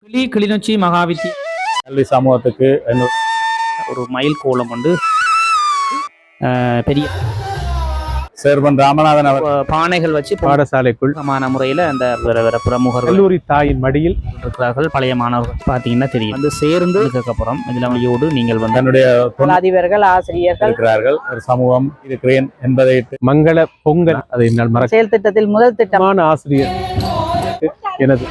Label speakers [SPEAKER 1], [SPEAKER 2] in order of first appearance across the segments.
[SPEAKER 1] கிளிநொச்சி மகாவித்தி
[SPEAKER 2] கல்வி சமூகத்துக்கு
[SPEAKER 1] ஒரு மைல் கோலம் வந்து பெரிய
[SPEAKER 2] சேர்வன் ராமநாதன் அவர்
[SPEAKER 1] பானைகள் வச்சு
[SPEAKER 2] பாடசாலைக்குள்
[SPEAKER 1] முறையில் அந்த வேற பிரமுகர்கள்
[SPEAKER 2] கல்லூரி தாயின் மடியில்
[SPEAKER 1] இருக்கிறார்கள். பழைய மாணவர்கள் பார்த்தீங்கன்னா தெரியும் வந்து சேர்ந்து இதுக்கப்புறம் இதிலமையோடு நீங்கள் வந்து
[SPEAKER 2] தன்னுடைய
[SPEAKER 3] அதிபர்கள் ஆசிரியர்கள்
[SPEAKER 2] இருக்கிறார்கள். ஒரு சமூகம் இருக்கிறேன் என்பதை மங்கள பொங்கல் அதை என்னால் மறக்க
[SPEAKER 3] செயல் திட்டத்தில் முதல் திட்டமான
[SPEAKER 2] ஆசிரியர் எனது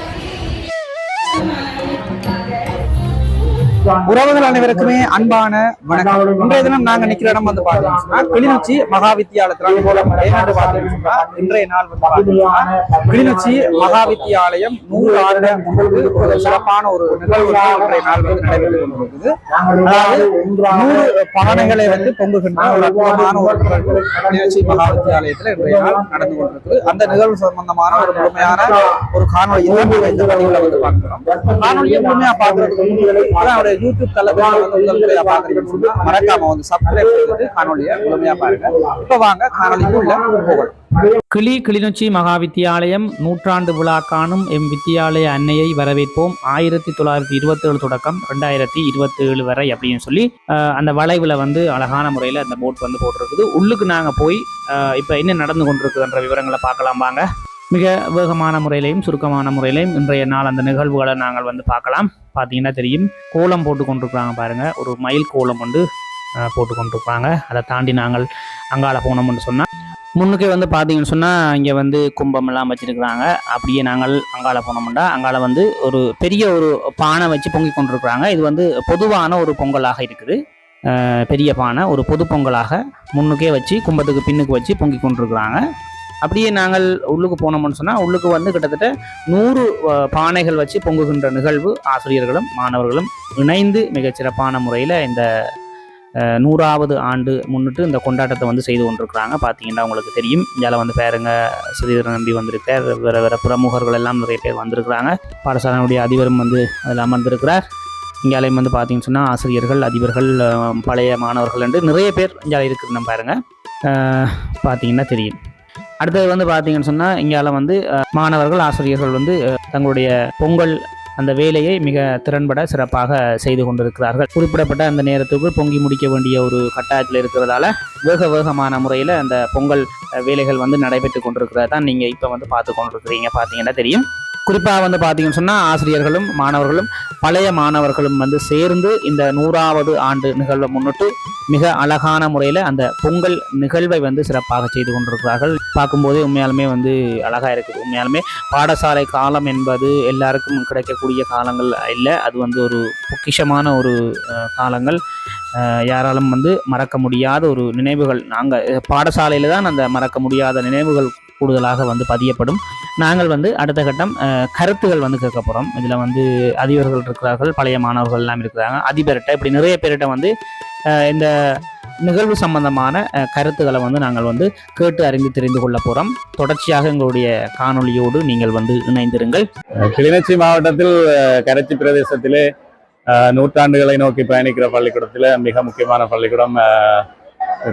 [SPEAKER 4] உறவுகள் அனைவருக்குமே அன்பான வணக்கம். இன்றைய தினம் நாங்க நிக்கிற இடம் வந்து பாத்தீங்கன்னா கிளிநொச்சி மகா வித்தியாலயத்துல இன்றைய நாள் வந்து பாத்தீங்கன்னா கிளிநொச்சி மகா வித்தியாலயம் 100 ஆண்டு முன்பு ஒரு சிறப்பான ஒரு நிகழ்வு இன்றைய நாள் வந்து நடைபெற்று கொண்டிருக்குது. அதாவது 100 பானைகளை வந்து பொங்குகின்ற ஒரு அற்புதமான ஒரு நிகழ்வு கிளிநொச்சி மகா வித்தியாலயத்துல இன்றைய நாள் நடந்து கொண்டிருக்குது. அந்த நிகழ்வு சம்பந்தமான ஒரு முழுமையான ஒரு காணொலியை இந்த பதிவுல வந்து பார்க்கிறோம். காணொலியை முழுமையா பார்க்கறதுக்கு யூடியூப் தளத்துல பாக்குறீங்கன்னா மறக்காம வந்து சப்ஸ்கிரைப் செய்து காணொலியை முழுமையா பாருங்க. இப்ப வாங்க காணொலிக்குள்ள போகலாம்.
[SPEAKER 1] கிளிநொச்சி மகா வித்தியாலயம் 100 விழா காணும் எம் வித்தியாலய அன்னையை வரவேற்போம் 1927 தொடக்கம் 2027 வரை அப்படின்னு சொல்லி அந்த வளைவுல வந்து அழகான முறையில் அந்த போட் வந்து போட்டிருக்குது. உள்ளுக்கு நாங்க போய் இப்ப என்ன நடந்து கொண்டிருக்குதுன்ற விவரங்களை பார்க்கலாம் வாங்க. மிக வேகமான முறையிலையும் சுருக்கமான முறையிலையும் இன்றைய நாள் அந்த நிகழ்வுகளை நாங்கள் வந்து பார்க்கலாம். பார்த்தீங்கன்னா தெரியும், கோலம் போட்டு கொண்டிருக்கிறாங்க பாருங்க. ஒரு மயில் கோலம் வந்து போட்டு கொண்டிருப்பாங்க. அதை தாண்டி நாங்கள் அங்கால போனோம்னு சொன்னால் முன்னுக்கே வந்து பார்த்தீங்கன்னு சொன்னால் இங்கே வந்து கும்பம் எல்லாம் வச்சுருக்குறாங்க. அப்படியே நாங்கள் அங்கால போனோம்னா அங்கால வந்து ஒரு பெரிய ஒரு பானை வச்சு பொங்கி கொண்டிருக்கிறாங்க. இது வந்து பொதுவான ஒரு பொங்கலாக இருக்குது. பெரிய பானை ஒரு பொது பொங்கலாக முன்னுக்கே வச்சு கும்பத்துக்கு பின்னுக்கு வச்சு பொங்கி கொண்டிருக்கிறாங்க. அப்படியே நாங்கள் உள்ளுக்கு போனோம்னு சொன்னால் உள்ளுக்கு வந்து கிட்டத்தட்ட 100 பானைகள் வச்சு பொங்குகின்ற நிகழ்வு ஆசிரியர்களும் மாணவர்களும் இணைந்து மிகச்சிறப்பான முறையில் இந்த 100வது ஆண்டு முன்னிட்டு இந்த கொண்டாட்டத்தை வந்து செய்து கொண்டிருக்கிறாங்க. பார்த்தீங்கன்னா உங்களுக்கு தெரியும். இதில் வந்து பேருங்க ஸ்ரீதரன் நம்பி வந்திருக்கார். வேறு பிரமுகர்கள் எல்லாம் நிறைய பேர் வந்திருக்கிறாங்க. பாடசாலையினுடைய அதிபரும் வந்து அதில் அமர்ந்திருக்கிறார். இங்காலையும் வந்து பார்த்தீங்கன்னு சொன்னால் ஆசிரியர்கள், அதிபர்கள், பழைய மாணவர்கள் என்று நிறைய பேர் இங்கே இருக்குது. நம்ம பாருங்க பார்த்தீங்கன்னா தெரியும். அடுத்தது வந்து பார்த்தீங்கன்னு சொன்னால் இங்கால வந்து மாணவர்கள், ஆசிரியர்கள் வந்து தங்களுடைய பொங்கல் அந்த வேலையை மிக திறன்பட சிறப்பாக செய்து கொண்டிருக்கிறார்கள். குறிப்பிடப்பட்ட அந்த நேரத்துக்குள் பொங்கி முடிக்க வேண்டிய ஒரு கட்டாயத்தில் இருக்கிறதால வேகமான முறையில் அந்த பொங்கல் வேலைகள் வந்து நடைபெற்று கொண்டிருக்கிறதா தான் நீங்கள் இப்போ வந்து பார்த்து கொண்டிருக்கிறீங்க. பார்த்தீங்கன்னா தெரியும். குறிப்பாக வந்து பார்த்தீங்கன்னு சொன்னால் ஆசிரியர்களும் மாணவர்களும் பழைய மாணவர்களும் வந்து சேர்ந்து இந்த 100வது ஆண்டு நிகழ்வை முன்னிட்டு மிக அழகான முறையில் அந்த பொங்கல் நிகழ்வை வந்து சிறப்பாக செய்து கொண்டிருக்கிறார்கள். பார்க்கும்போதே உண்மையாலுமே வந்து அழகாக இருக்குது. உண்மையாலுமே பாடசாலை காலம் என்பது எல்லாருக்கும் கிடைக்கக்கூடிய காலங்கள் இல்லை. அது வந்து ஒரு பொக்கிஷமான ஒரு காலங்கள். யாராலும் வந்து மறக்க முடியாத ஒரு நினைவுகள். நாங்கள் பாடசாலையில் தான் அந்த மறக்க முடியாத நினைவுகள் கூடுதலாக வந்து பதியப்படும். நாங்கள் வந்து அடுத்த கட்டம் கருத்துகள் வந்து கேட்க போகிறோம். இதில் வந்து அதிபர்கள் இருக்கிறார்கள், பழைய மாணவர்கள் எல்லாம் இருக்கிறாங்க, அதிபர்கிட்ட இப்படி நிறைய பேர்கிட்ட வந்து இந்த நிகழ்வு சம்பந்தமான கருத்துக்களை வந்து நாங்கள் வந்து கேட்டு அறிந்து தெரிந்து கொள்ள போகிறோம். தொடர்ச்சியாக எங்களுடைய காணொலியோடு நீங்கள் வந்து இணைந்திருங்கள்.
[SPEAKER 2] கிளிநொச்சி மாவட்டத்தில் கரைச்சி பிரதேசத்திலே 100 ஆண்டுகளை நோக்கி பயணிக்கிற பள்ளிக்கூடத்தில் மிக முக்கியமான பள்ளிக்கூடம்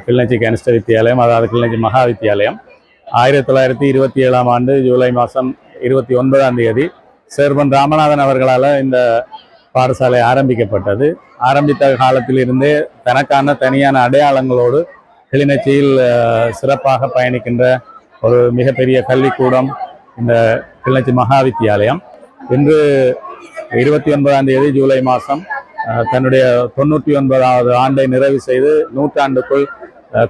[SPEAKER 2] கிளிநொச்சி கனிஷ்ட வித்தியாலயம், அதாவது கிளிநொச்சி மகா வித்தியாலயம். 1927 ஆண்டு ஜூலை மாதம் 29ஆம் தேதி சேர்வன் ராமநாதன் அவர்களால் இந்த பாடசாலை ஆரம்பிக்கப்பட்டது. ஆரம்பித்த காலத்திலிருந்தே தனக்கான தனியான அடையாளங்களோடு கிளிநொச்சியில் சிறப்பாக பயணிக்கின்ற ஒரு மிகப்பெரிய கல்விக்கூடம் இந்த கிளிநொச்சி மகா வித்தியாலயம். இன்று 29ஆம் தேதி ஜூலை மாதம் தன்னுடைய 99வது ஆண்டை நிறைவு செய்து 100 ஆண்டுக்குள்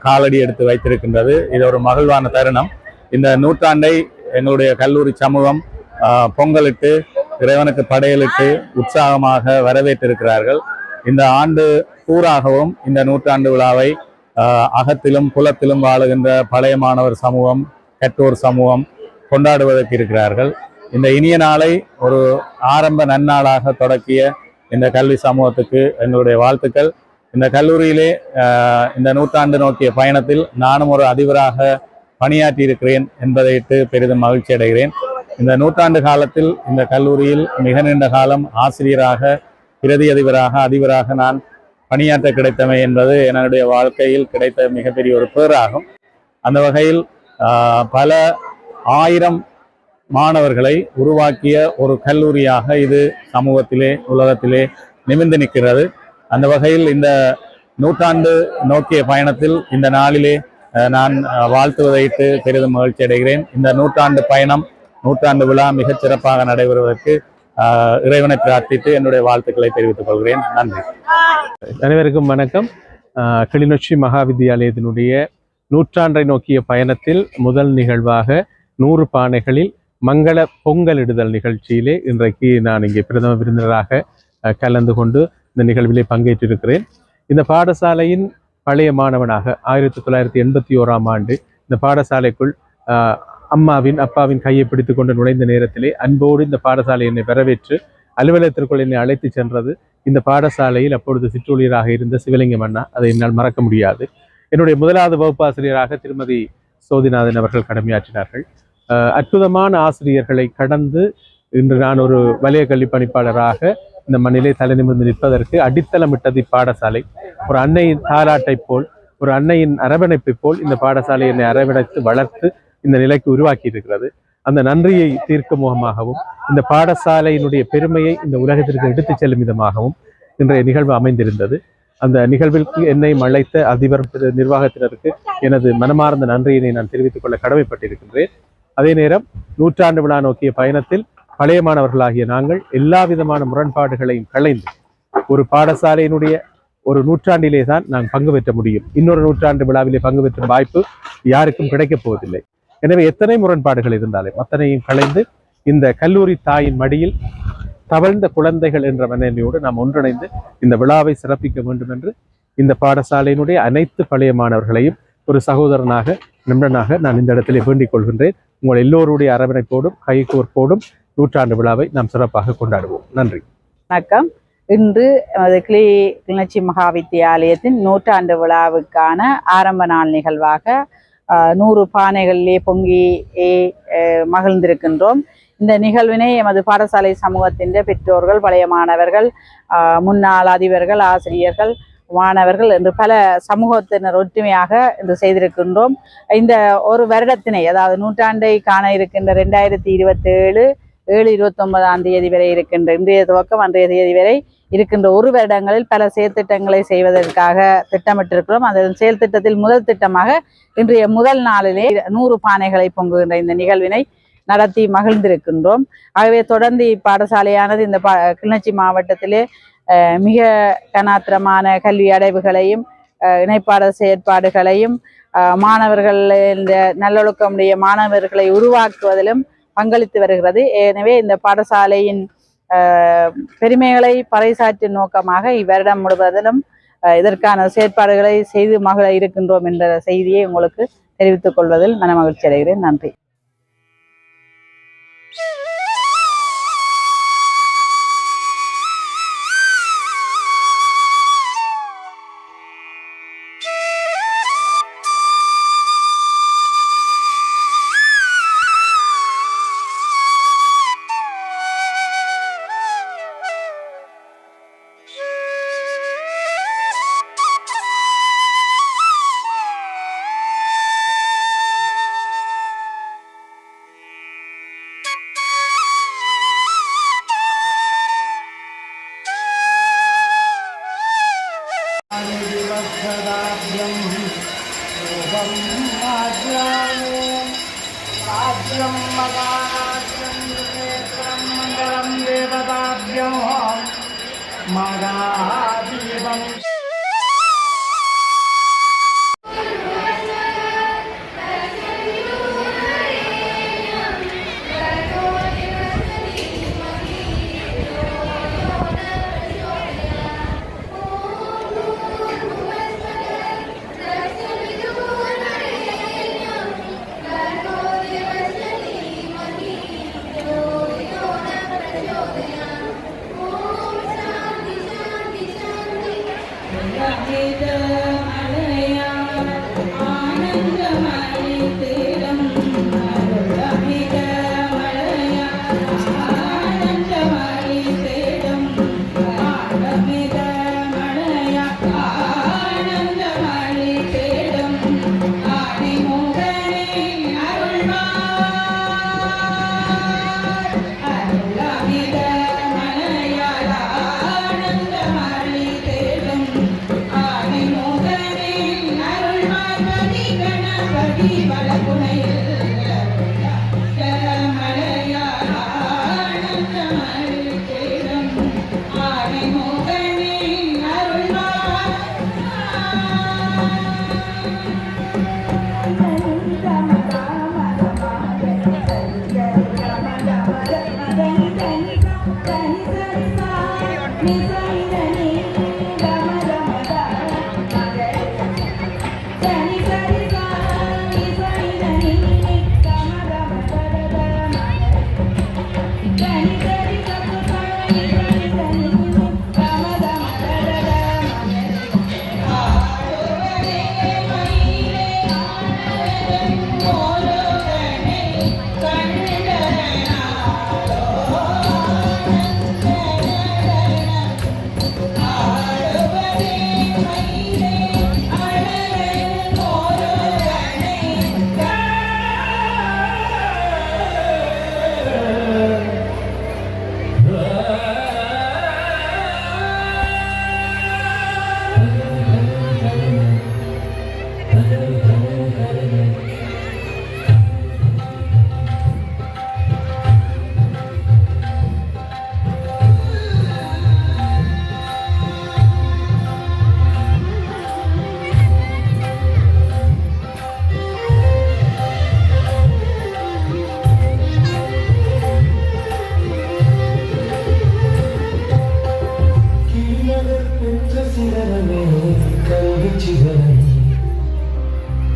[SPEAKER 2] காலடி எடுத்து வைத்திருக்கின்றது. இது ஒரு மகிழ்வான தருணம். இந்த 100 ஆண்டை எங்களுடைய கல்லூரி சமூகம் பொங்கலிட்டு இறைவனுக்கு படையலிட்டு உற்சாகமாக வரவேற்றிருக்கிறார்கள். இந்த ஆண்டு பூராகவும் இந்த 100 ஆண்டு விழாவை அகத்திலும் புலத்திலும் வாழுகின்ற பழைய மாணவர் சமூகம், கற்றோர் சமூகம் கொண்டாடுவதற்கு இருக்கிறார்கள். இந்த இனிய நாளை ஒரு ஆரம்ப நன்னாளாக தொடக்கிய இந்த கல்வி சமூகத்துக்கு எங்களுடைய வாழ்த்துக்கள். இந்த கல்லூரியிலே இந்த 100 ஆண்டு நோக்கிய பயணத்தில் நானும் ஒரு அதிபராக பணியாற்றி இருக்கிறேன் என்பதையிட்டு பெரிதும் மகிழ்ச்சி அடைகிறேன். இந்த 100 ஆண்டு காலத்தில் இந்த கல்லூரியில் மிக நீண்ட காலம் ஆசிரியராக, பிரதி அதிபராக நான் பணியாற்ற கிடைத்தமை என்பது என்னுடைய வாழ்க்கையில் கிடைத்த மிகப்பெரிய ஒரு பேராகும். அந்த வகையில் பல 1000 மாணவர்களை உருவாக்கிய ஒரு கல்லூரியாக இது சமூகத்திலே உலகத்திலே நிமிர்ந்து நிற்கிறது. அந்த வகையில் இந்த நூற்றாண்டு நோக்கிய பயணத்தில் இந்த நாளிலே நான் வாழ்த்துவதையிட்டு பெரிதும் மகிழ்ச்சி அடைகிறேன். இந்த நூற்றாண்டு பயணம், நூற்றாண்டு விழா மிகச் சிறப்பாக நடைபெறுவதற்கு இறைவனை பிரார்த்தித்து என்னுடைய வாழ்த்துக்களை தெரிவித்துக் கொள்கிறேன். நன்றி.
[SPEAKER 5] அனைவருக்கும் வணக்கம். கிளிநொச்சி மகாவித்தியாலயத்தினுடைய நூற்றாண்டை நோக்கிய பயணத்தில் முதல் நிகழ்வாக 100 பானைகளில் மங்கள பொங்கலிடுதல் நிகழ்ச்சியிலே இன்றைக்கு நான் இங்கே பிரதம விருந்தினராக கலந்து கொண்டு இந்த நிகழ்விலே பங்கேற்றிருக்கிறேன். இந்த பாடசாலையின் பழைய மாணவனாக 1981ஆம் ஆண்டு இந்த பாடசாலைக்குள் அப்பாவின் கையை பிடித்து கொண்டு நுழைந்த நேரத்திலே அன்போடு இந்த பாடசாலை என்னை வரவேற்று அலுவலகத்திற்குள் என்னை அழைத்து சென்றது இந்த பாடசாலையில் அப்பொழுது சிற்றூழியராக இருந்த சிவலிங்கம் அண்ணா. அதை என்னால் மறக்க முடியாது. என்னுடைய முதலாவது வகுப்பாசிரியராக திருமதி சோதிநாதன் அவர்கள் கடமையாற்றினார்கள். அற்புதமான ஆசிரியர்களை கடந்து இன்று நான் ஒரு வலய கல்வி பணிப்பாளராக இந்த மண்ணிலே தலை நிமிர்ந்து நிற்பதற்கு அடித்தளமிட்டது இப்பாடசாலை. ஒரு அன்னையின் தாலாட்டை போல், ஒரு அன்னையின் அரவணைப்பை போல் இந்த பாடசாலை என்னை அரவணைத்து வளர்த்து இந்த நிலைக்கு உருவாக்கி இருக்கிறது. அந்த நன்றியை தீர்க்கும் முகமாகவும் இந்த பாடசாலையினுடைய பெருமையை இந்த உலகத்திற்கு எடுத்துச் செல்லும் விதமாகவும் இன்றைய நிகழ்வு அமைந்திருந்தது. அந்த நிகழ்விற்கு என்னை அழைத்த அதிபர் நிர்வாகத்தினருக்கு எனது மனமார்ந்த நன்றியினை நான் தெரிவித்துக் கொள்ள கடமைப்பட்டிருக்கின்றேன். அதே நேரம் நூற்றாண்டு விழா நோக்கிய பயணத்தில் பழைய மாணவர்களாகிய நாங்கள் எல்லா விதமான முரண்பாடுகளையும் களைந்து ஒரு பாடசாலையினுடைய ஒரு நூற்றாண்டிலே தான் நாங்கள் பங்கு பெற்ற முடியும். இன்னொரு நூற்றாண்டு விழாவிலே பங்கு பெற்றும் வாய்ப்பு யாருக்கும் கிடைக்கப் போவதில்லை. எனவே எத்தனை முரண்பாடுகள் இருந்தாலும் அத்தனையும் களைந்து இந்த கல்லூரி தாயின் மடியில் தவழ்ந்த குழந்தைகள் என்ற மனநிலையோடு நாம் ஒன்றிணைந்து இந்த விழாவை சிறப்பிக்க வேண்டும் என்று இந்த பாடசாலையினுடைய அனைத்து பழைய மாணவர்களையும் ஒரு சகோதரனாக நண்பனாக நான் இந்த இடத்திலே வேண்டிக் கொள்கின்றேன். உங்கள் எல்லோருடைய அரவணைப்போடும் கைகோர்ப்போடும் நூற்றாண்டு விழாவை நாம் சிறப்பாக கொண்டாடுவோம். நன்றி.
[SPEAKER 3] வணக்கம். இன்று கிளிநொச்சி மகாவித்தியாலயத்தின் நூற்றாண்டு விழாவுக்கான ஆரம்ப நாள் நிகழ்வாக 100 பானைகளிலே பொங்கி மகிழ்ந்திருக்கின்றோம். இந்த நிகழ்வினை எமது பாடசாலை சமூகத்தின் பெற்றோர்கள், பழைய மாணவர்கள், முன்னாள் அதிபர்கள், ஆசிரியர்கள், மாணவர்கள் என்று பல சமூகத்தினர் ஒற்றுமையாக இன்று செய்திருக்கின்றோம். இந்த ஒரு வருடத்தினை, அதாவது நூற்றாண்டை காண இருக்கின்ற 2027/7/29 வரை இருக்கின்ற இன்றைய துவக்கம் அன்றைய தேதி வரை இருக்கின்ற ஒரு வருடங்களில் பல செயற்திட்டங்களை செய்வதற்காக திட்டமிட்டிருக்கிறோம். அதன் செயல் திட்டத்தில் முதல் திட்டமாக இன்றைய முதல் நாளிலே 100 பானைகளை பொங்குகின்ற இந்த நிகழ்வினை நடத்தி மகிழ்ந்திருக்கின்றோம். ஆகவே தொடர்ந்து இப்பாடசாலையானது இந்த கிளிநொச்சி மாவட்டத்திலே மிக கனாத்திரமான கல்வி அடைவுகளையும் இணைப்பாடல் செயற்பாடுகளையும் மாணவர்கள் இந்த நல்லொழுக்கமுடைய மாணவர்களை உருவாக்குவதிலும் பங்களித்து வருகிறது. எனவே இந்த பாடசாலையின் பெருமைகளை பறைசாற்றும் நோக்கமாக இவ்வருடம் முழுவதிலும் இதற்கான செயற்பாடுகளை செய்து மகிழ இருக்கின்றோம் என்ற செய்தியை உங்களுக்கு தெரிவித்துக் கொள்வதில் மன மகிழ்ச்சி அடைகிறேன். நன்றி.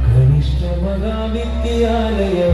[SPEAKER 6] కనిష్ట మహావిద్యాలయం